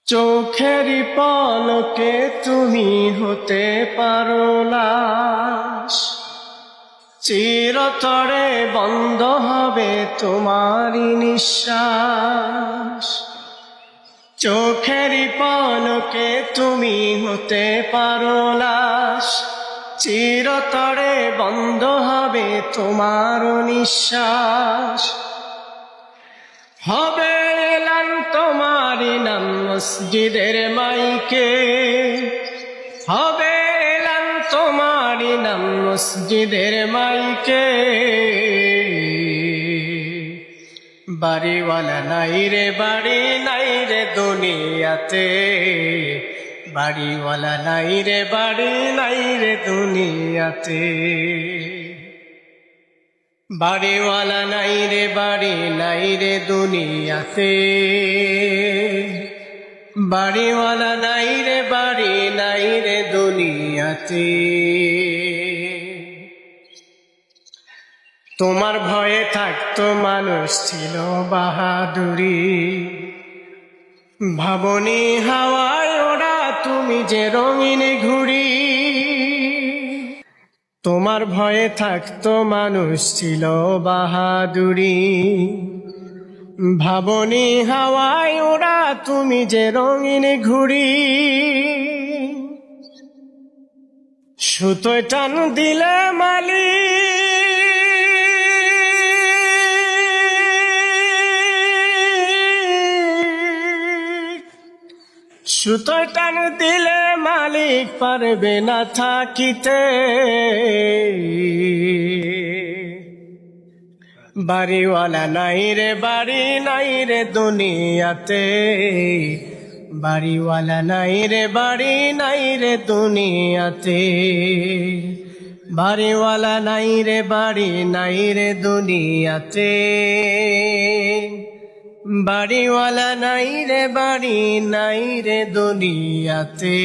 চোখেরই পলকে তুমি হতে পারো লাশ, চিরতরে বন্ধ হবে তোমারই নিঃশ্বাস। চোখেরই পলকে তুমি হতে পারো লাশ, চিরতরে বন্ধ হবে তোমারও নিঃশ্বাস। হবে এলান তোমারই নাম মসজিদের মাইকে, হবে এলান তোমারই নাম মসজিদের মাইকে। বাড়িওয়ালা নাই রে বাড়ি নাই রে দুনিয়াতে, বাড়িওয়ালা নাই রে বাড়ি নাই রে দুনিয়াতে। বাড়িওয়ালা নাই রে বাড়ি নাই রে দুনিয়াতে, বাড়িওয়ালা নাই রে বাড়ি নাই রে দুনিয়াতে। তোমার ভয়ে থাকতো মানুষ ছিল বাহাদুরি, ভাবনি হাওয়ায় ওড়া তুমি যে রঙিন ঘুড়ি। তোমার ভয়ে থাকতো মানুষ ছিল বাহাদুরি, ভাবনি হাওয়ায় ওড়া তুমি যে রঙিন ঘুড়ি। সুতোয় টান দিলে মালি, সুতোয় টান দিলে মালিক পারবে না থাকিতে। বাড়িওয়ালা নাই রে বাড়ি নাই রে দুনিয়াতে, বাড়িওয়ালা নাই রে বাড়ি নাই রে দুনিয়াতে। বাড়িওয়ালা নাই রে বাড়ি নাই রে দুনিয়াতে, বাড়িওয়ালা নাই রে বাড়ি নাই রে দুনিয়াতে।